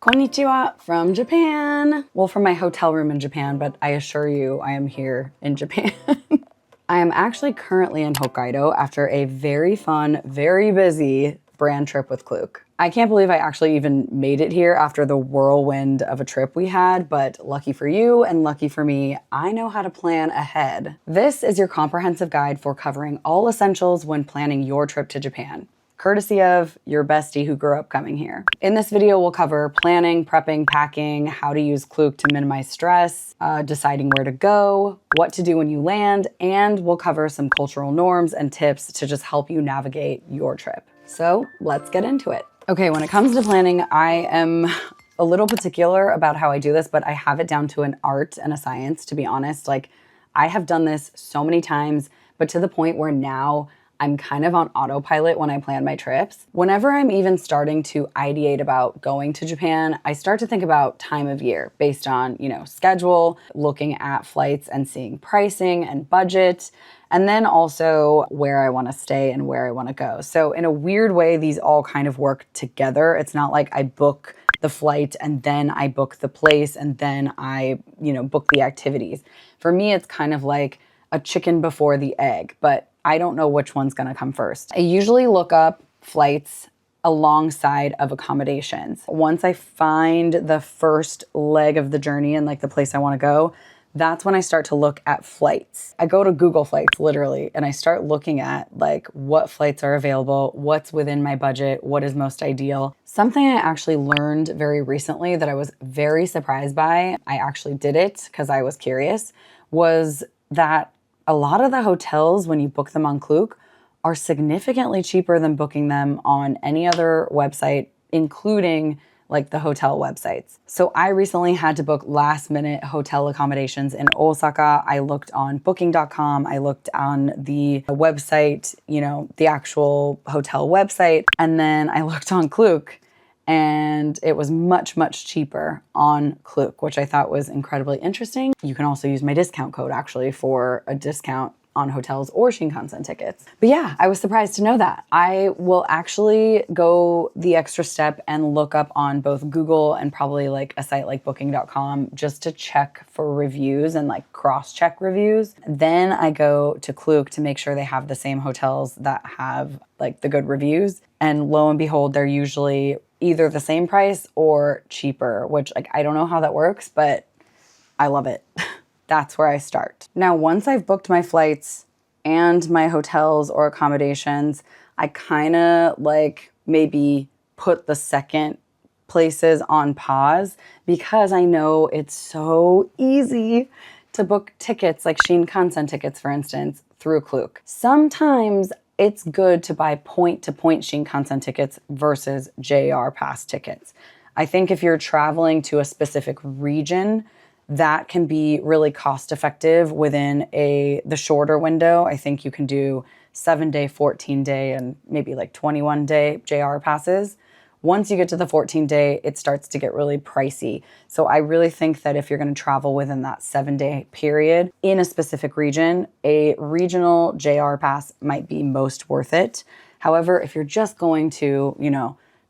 Konnichiwa from Japan. Well, from my hotel room in Japan, but I assure you I am here in Japan. I am actually currently in Hokkaido after a very fun, very busy brand trip with Klook. I can't believe I actually even made it here after the whirlwind of a trip we had, but lucky for you and lucky for me, I know how to plan ahead. This is your comprehensive guide for covering all essentials when planning your trip to Japan, courtesy of your bestie who grew up coming here. In this video, we'll cover planning, prepping, packing, how to use Klook to minimize stress, deciding where to go, what to do when you land, and we'll cover some cultural norms and tips to just help you navigate your trip. So let's get into it. Okay, when it comes to planning, I am a little particular about how I do this, but I have it down to an art and a science, to be honest. Like, I have done this so many times, but to the point where now I'm kind of on autopilot when I plan my trips. Whenever I'm even starting to ideate about going to Japan, I start to think about time of year based on, schedule, looking at flights and seeing pricing and budget, and then also where I want to stay and where I want to go. So in a weird way, these all kind of work together. It's not like I book the flight and then I book the place and then I, book the activities. For me, it's kind of like a chicken before the egg, but I don't know which one's going to come first. I usually look up flights alongside of accommodations. Once I find the first leg of the journey and like the place I want to go, that's when I start to look at flights. I go to Google Flights literally, and I start looking at like what flights are available, what's within my budget, what is most ideal. Something I actually learned very recently that I was very surprised by, I actually did it because I was curious, was that a lot of the hotels, when you book them on Klook, are significantly cheaper than booking them on any other website, including like the hotel websites. So I recently had to book last minute hotel accommodations in Osaka. I looked on booking.com. I looked on the website, the actual hotel website. And then I looked on Klook and it was much, much cheaper on Klook, which I thought was incredibly interesting. You can also use my discount code actually for a discount on hotels or Shinkansen tickets. But yeah, I was surprised to know that. I will actually go the extra step and look up on both Google and probably like a site like booking.com just to check for reviews and like cross-check reviews. Then I go to Klook to make sure they have the same hotels that have like the good reviews. And lo and behold, they're usually either the same price or cheaper, which like I don't know how that works, but I love it. That's where I start. Now, once I've booked my flights and my hotels or accommodations, I kind of like maybe put the second places on pause because I know it's so easy to book tickets, like Shinkansen tickets, for instance, through Klook. Sometimes it's good to buy point-to-point Shinkansen tickets versus JR Pass tickets. I think if you're traveling to a specific region, that can be really cost effective within the shorter window. I think you can do 7-day, 14-day, and maybe like 21-day JR passes. Once you get to the 14-day, it starts to get really pricey. So I really think that if you're going to travel within that 7-day period in a specific region, a regional JR pass might be most worth it. However, if you're just going to,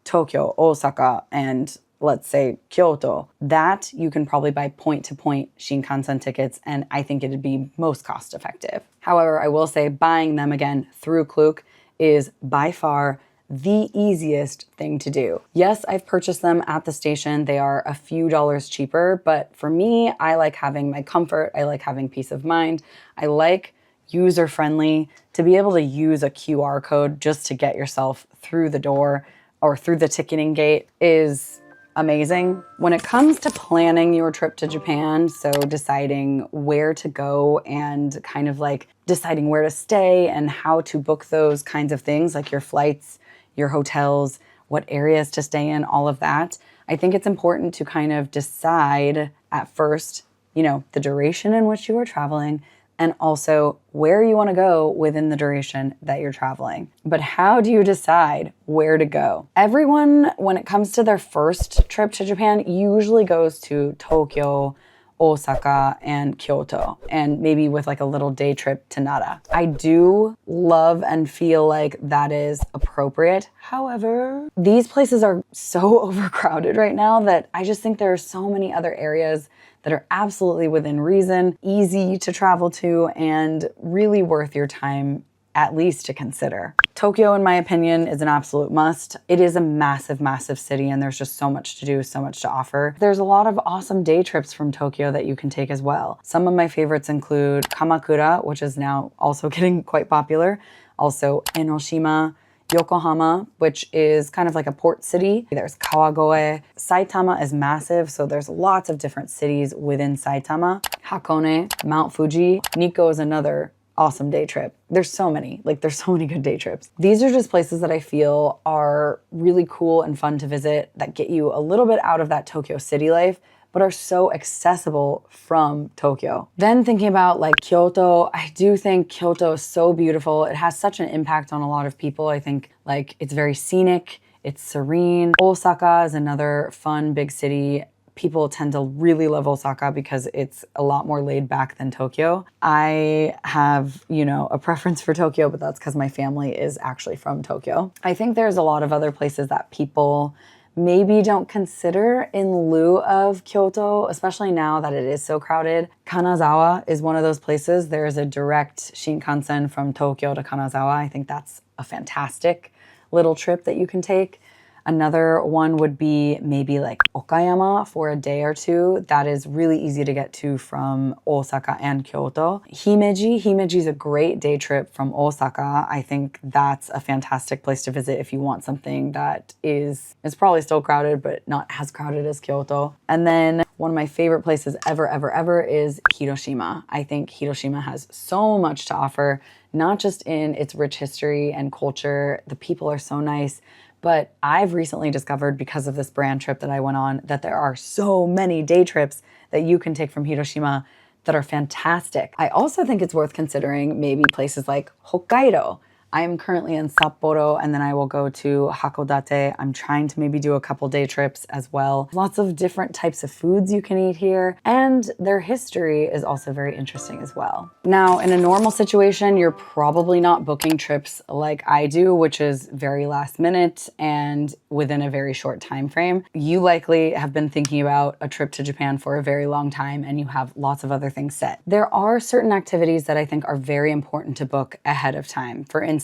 Tokyo, Osaka, and let's say Kyoto, that you can probably buy point-to-point Shinkansen tickets, and I think it'd be most cost effective. However, I will say buying them again through Klook is by far the easiest thing to do. Yes, I've purchased them at the station. They are a few dollars cheaper, but for me, I like having my comfort. I like having peace of mind. I like user-friendly. To be able to use a QR code just to get yourself through the door or through the ticketing gate is amazing. When it comes to planning your trip to Japan, so deciding where to go and kind of like deciding where to stay and how to book those kinds of things, like your flights, your hotels, what areas to stay in, all of that, I think it's important to kind of decide at first, the duration in which you are traveling and also where you want to go within the duration that you're traveling. But how do you decide where to go? Everyone, when it comes to their first trip to Japan, usually goes to Tokyo Osaka and Kyoto, and maybe with like a little day trip to Nara. I do love and feel like that is appropriate. However, these places are so overcrowded right now that I just think there are so many other areas that are absolutely within reason, easy to travel to, and really worth your time at least to consider. Tokyo, in my opinion, is an absolute must. It is a massive, massive city, and there's just so much to do, so much to offer. There's a lot of awesome day trips from Tokyo that you can take as well. Some of my favorites include Kamakura, which is now also getting quite popular. Also Enoshima, Yokohama, which is kind of like a port city. There's Kawagoe. Saitama is massive, so there's lots of different cities within Saitama. Hakone, Mount Fuji. Nikko is another awesome day trip. There's so many good day trips. These are just places that I feel are really cool and fun to visit that get you a little bit out of that Tokyo city life, but are so accessible from Tokyo. Then thinking about like Kyoto, I do think Kyoto is so beautiful. It has such an impact on a lot of people. I think like it's very scenic, it's serene. Osaka is another fun big city. People tend to really love Osaka because it's a lot more laid back than Tokyo. I have, a preference for Tokyo, but that's because my family is actually from Tokyo. I think there's a lot of other places that people maybe don't consider in lieu of Kyoto, especially now that it is so crowded. Kanazawa is one of those places. There's a direct Shinkansen from Tokyo to Kanazawa. I think that's a fantastic little trip that you can take. Another one would be maybe like Okayama for a day or two. That is really easy to get to from Osaka and Kyoto. Himeji is a great day trip from Osaka. I think that's a fantastic place to visit if you want something that is probably still crowded, but not as crowded as Kyoto. And then one of my favorite places ever is Hiroshima. I think Hiroshima has so much to offer, not just in its rich history and culture. The people are so nice. But I've recently discovered, because of this brand trip that I went on, that there are so many day trips that you can take from Hiroshima that are fantastic. I also think it's worth considering maybe places like Hokkaido. I am currently in Sapporo, and then I will go to Hakodate. I'm trying to maybe do a couple day trips as well. Lots of different types of foods you can eat here, and their history is also very interesting as well. Now, in a normal situation, you're probably not booking trips like I do, which is very last minute and within a very short time frame. You likely have been thinking about a trip to Japan for a very long time, and you have lots of other things set. There are certain activities that I think are very important to book ahead of time. For instance,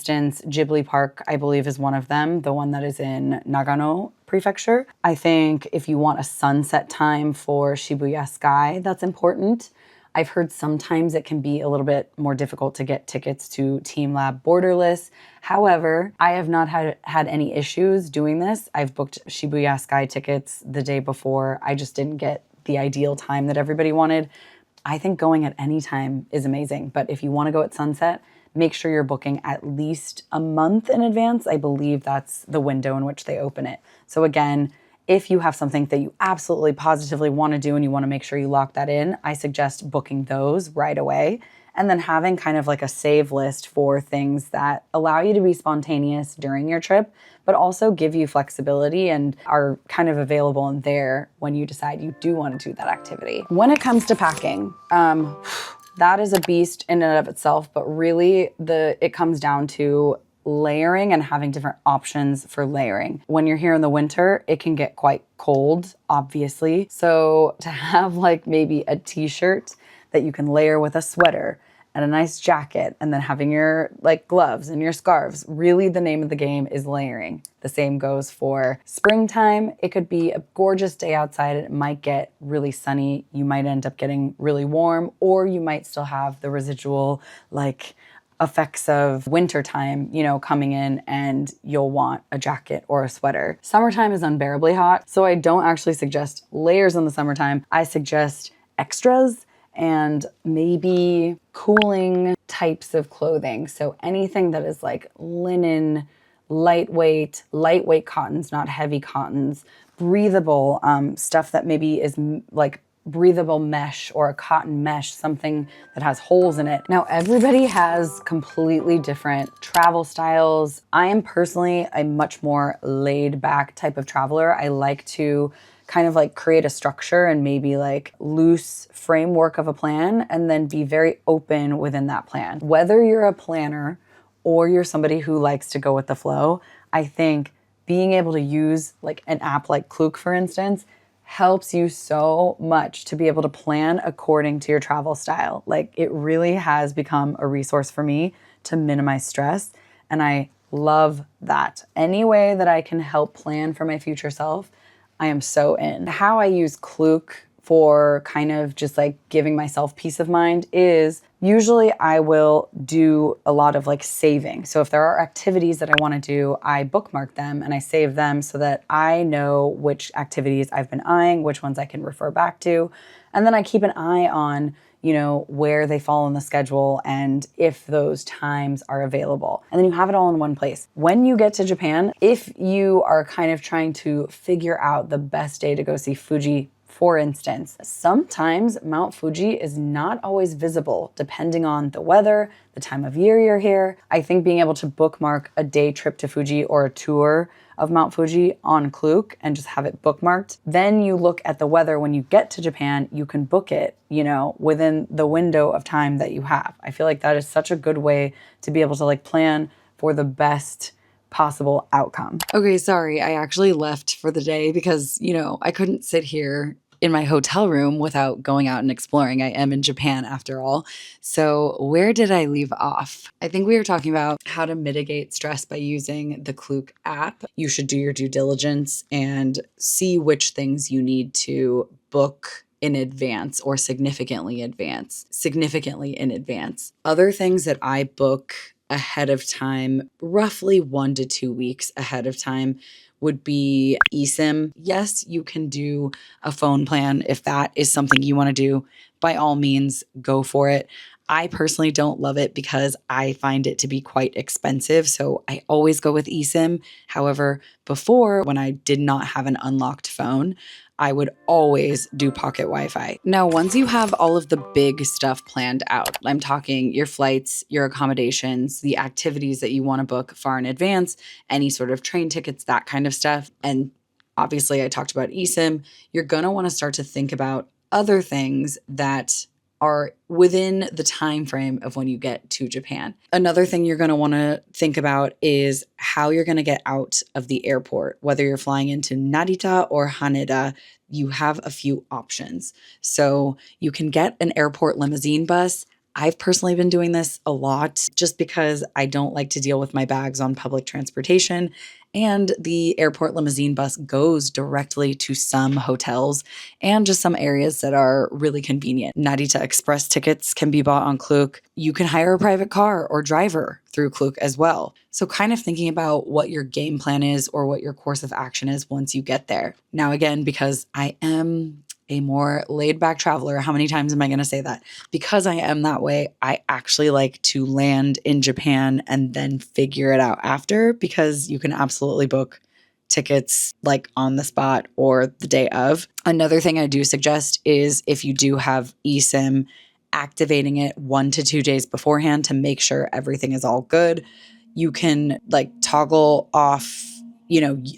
Ghibli Park, I believe, is one of them, the one that is in Nagano Prefecture. I think if you want a sunset time for Shibuya Sky, that's important. I've heard sometimes it can be a little bit more difficult to get tickets to Team Lab Borderless. However, I have not had any issues doing this. I've booked Shibuya Sky tickets the day before. I just didn't get the ideal time that everybody wanted. I think going at any time is amazing, but if you want to go at sunset, make sure you're booking at least a month in advance. I believe that's the window in which they open it. So again, if you have something that you absolutely positively want to do and you want to make sure you lock that in, I suggest booking those right away and then having kind of like a save list for things that allow you to be spontaneous during your trip, but also give you flexibility and are kind of available in there when you decide you do want to do that activity. When it comes to packing, that is a beast in and of itself, but really it comes down to layering and having different options for layering. When you're here in the winter, it can get quite cold, obviously. So to have like maybe a t-shirt that you can layer with a sweater and a nice jacket, and then having your like gloves and your scarves, really the name of the game is layering. The same goes for springtime. It could be a gorgeous day outside. It might get really sunny. You might end up getting really warm, or you might still have the residual like effects of wintertime, coming in, and you'll want a jacket or a sweater. Summertime is unbearably hot, so I don't actually suggest layers in the summertime. I suggest extras and maybe cooling types of clothing. So anything that is like linen, lightweight cottons, not heavy cottons, breathable stuff that maybe is like breathable mesh or a cotton mesh, something that has holes in it. Now, everybody has completely different travel styles. I am personally a much more laid back type of traveler. I like to kind of like create a structure and maybe like loose framework of a plan, and then be very open within that plan. Whether you're a planner or you're somebody who likes to go with the flow, I think being able to use like an app like Klook, for instance, helps you so much to be able to plan according to your travel style. Like, it really has become a resource for me to minimize stress. And I love that. Any way that I can help plan for my future self, I am so in. How I use Klook for kind of just like giving myself peace of mind is usually I will do a lot of like saving. So if there are activities that I want to do, I bookmark them and I save them so that I know which activities I've been eyeing, which ones I can refer back to. And then I keep an eye on, where they fall in the schedule and if those times are available. And then you have it all in one place. When you get to Japan, if you are kind of trying to figure out the best day to go see Fuji, for instance, sometimes Mount Fuji is not always visible depending on the weather, the time of year you're here. I think being able to bookmark a day trip to Fuji or a tour of Mount Fuji on Klook and just have it bookmarked. Then you look at the weather when you get to Japan, you can book it, within the window of time that you have. I feel like that is such a good way to be able to like plan for the best possible outcome. Okay, sorry, I actually left for the day because, I couldn't sit here in my hotel room without going out and exploring. I am in Japan after all. So where did I leave off? I think we were talking about how to mitigate stress by using the Klook app. You should do your due diligence and see which things you need to book in advance or significantly in advance. Other things that I book ahead of time, roughly 1 to 2 weeks ahead of time, would be eSIM. Yes, you can do a phone plan if that is something you want to do. By all means, go for it. I personally don't love it because I find it to be quite expensive, so I always go with eSIM. However, before, when I did not have an unlocked phone, I would always do pocket Wi-Fi. Now, once you have all of the big stuff planned out, I'm talking your flights, your accommodations, the activities that you want to book far in advance, any sort of train tickets, that kind of stuff. And obviously I talked about eSIM. You're going to want to start to think about other things that are within the time frame of when you get to Japan. Another thing you're going to want to think about is how you're going to get out of the airport. Whether you're flying into Narita or Haneda, you have a few options. So you can get an airport limousine bus. I've personally been doing this a lot just because I don't like to deal with my bags on public transportation. And the airport limousine bus goes directly to some hotels and just some areas that are really convenient. Narita Express tickets can be bought on Klook. You can hire a private car or driver through Klook as well. So kind of thinking about what your game plan is or what your course of action is once you get there. Now, again, because I am a more laid back traveler. How many times am I going to say that? Because I am that way, I actually like to land in Japan and then figure it out after, because you can absolutely book tickets like on the spot or the day of. Another thing I do suggest is if you do have eSIM, activating it 1 to 2 days beforehand to make sure everything is all good. You can like toggle off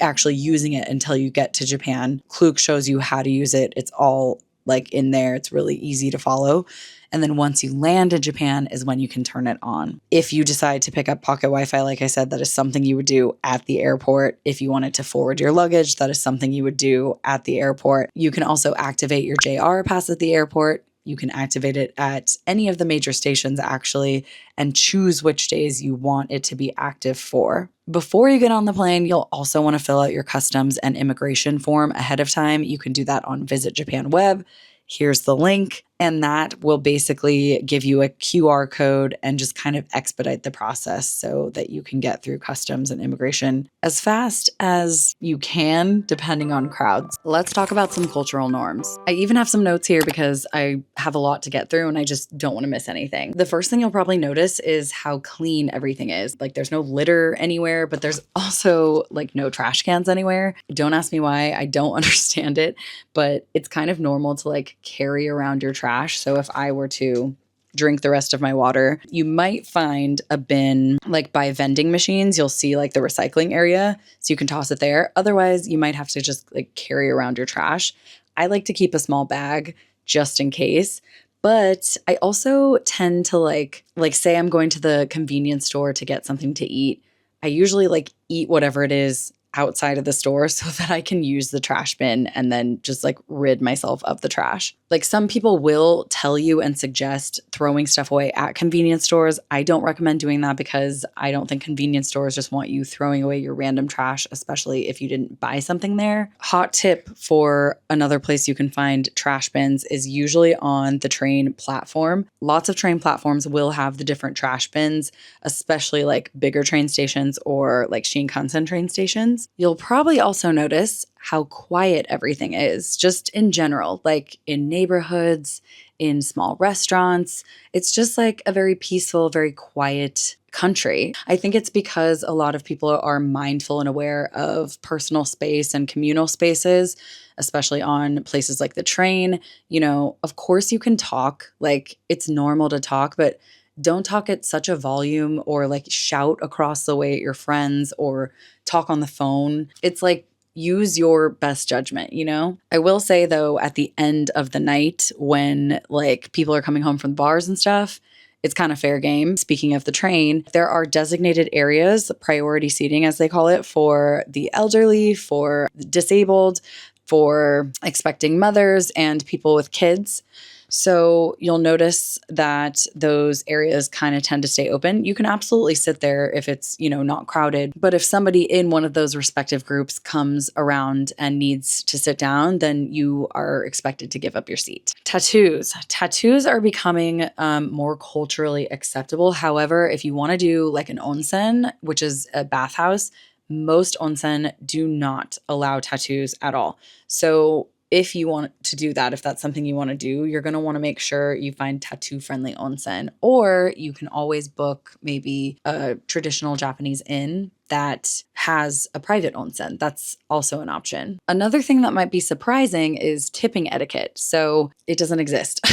actually using it until you get to Japan. Klook shows you how to use it. It's all like in there. It's really easy to follow. And then once you land in Japan is when you can turn it on. If you decide to pick up pocket Wi-Fi, like I said, that is something you would do at the airport. If you wanted to forward your luggage, that is something you would do at the airport. You can also activate your JR pass at the airport. You can activate it at any of the major stations actually, and choose which days you want it to be active for. Before you get on the plane, you'll also want to fill out your customs and immigration form ahead of time. You can do that on Visit Japan Web. Here's the link. And that will basically give you a QR code and just kind of expedite the process so that you can get through customs and immigration as fast as you can, depending on crowds. Let's talk about some cultural norms. I even have some notes here because I have a lot to get through and I just don't want to miss anything. The first thing you'll probably notice is how clean everything is. Like, there's no litter anywhere, but there's also like no trash cans anywhere. Don't ask me why. I don't understand it, but it's kind of normal to like carry around your trash. So if I were to drink the rest of my water. You might find a bin like by vending machines. You'll see like the recycling area, so you can toss it there. Otherwise, you might have to just like carry around your trash. I like to keep a small bag just in case. But I also tend to like say I'm going to the convenience store to get something to eat. I usually like eat whatever it is outside of the store so that I can use the trash bin and then just like rid myself of the trash. Like some people will tell you and suggest throwing stuff away at convenience stores. I don't recommend doing that because I don't think convenience stores just want you throwing away your random trash, especially if you didn't buy something there. Hot tip for another place you can find trash bins is usually on the train platform. Lots of train platforms will have the different trash bins, especially like bigger train stations or like Shinkansen train stations. You'll probably also notice how quiet everything is, just in general, like in neighborhoods, in small restaurants. It's just like a very peaceful, very quiet country. I think it's because a lot of people are mindful and aware of personal space and communal spaces, especially on places like the train. You know, of course you can talk, like it's normal to talk, but don't talk at such a volume or like shout across the way at your friends or talk on the phone. It's like use your best judgment, you know? I will say though, at the end of the night when like people are coming home from bars and stuff, it's kind of fair game. Speaking of the train, there are designated areas, priority seating as they call it, for the elderly, for disabled, for expecting mothers and people with kids. So you'll notice that those areas kind of tend to stay open. You can absolutely sit there if it's, you know, not crowded. But if somebody in one of those respective groups comes around and needs to sit down, then you are expected to give up your seat. Tattoos. Tattoos are becoming more culturally acceptable. However, if you want to do like an onsen, which is a bathhouse, most onsen do not allow tattoos at all. So if you want to do that, if that's something you want to do, you're going to want to make sure you find tattoo-friendly onsen. Or you can always book maybe a traditional Japanese inn that has a private onsen. That's also an option. Another thing that might be surprising is tipping etiquette. So it doesn't exist.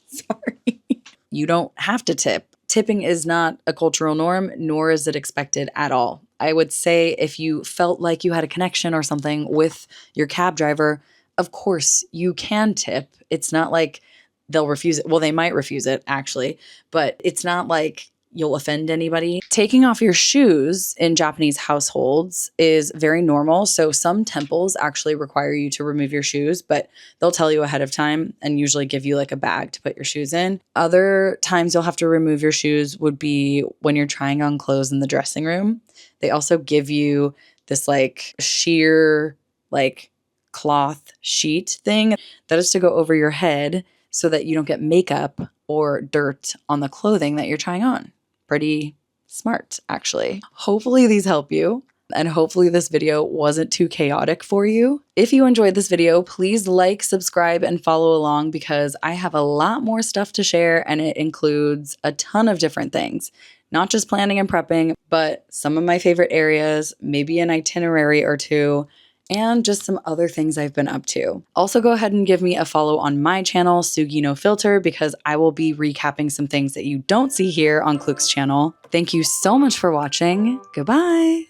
Sorry. You don't have to tip. Tipping is not a cultural norm, nor is it expected at all. I would say if you felt like you had a connection or something with your cab driver, of course you can tip. It's not like they'll refuse it. Well, they might refuse it actually, but it's not like you'll offend anybody. Taking off your shoes in Japanese households is very normal. So some temples actually require you to remove your shoes, but they'll tell you ahead of time and usually give you like a bag to put your shoes in. Other times you'll have to remove your shoes would be when you're trying on clothes in the dressing room. They also give you this like sheer like cloth sheet thing that is to go over your head so that you don't get makeup or dirt on the clothing that you're trying on. Pretty smart, actually. Hopefully these help you, and hopefully this video wasn't too chaotic for you. If you enjoyed this video, please like, subscribe, and follow along because I have a lot more stuff to share and it includes a ton of different things. Not just planning and prepping, but some of my favorite areas, maybe an itinerary or two, and just some other things I've been up to. Also, go ahead and give me a follow on my channel, Sugi No Filter, because I will be recapping some things that you don't see here on Klook's channel. Thank you so much for watching. Goodbye.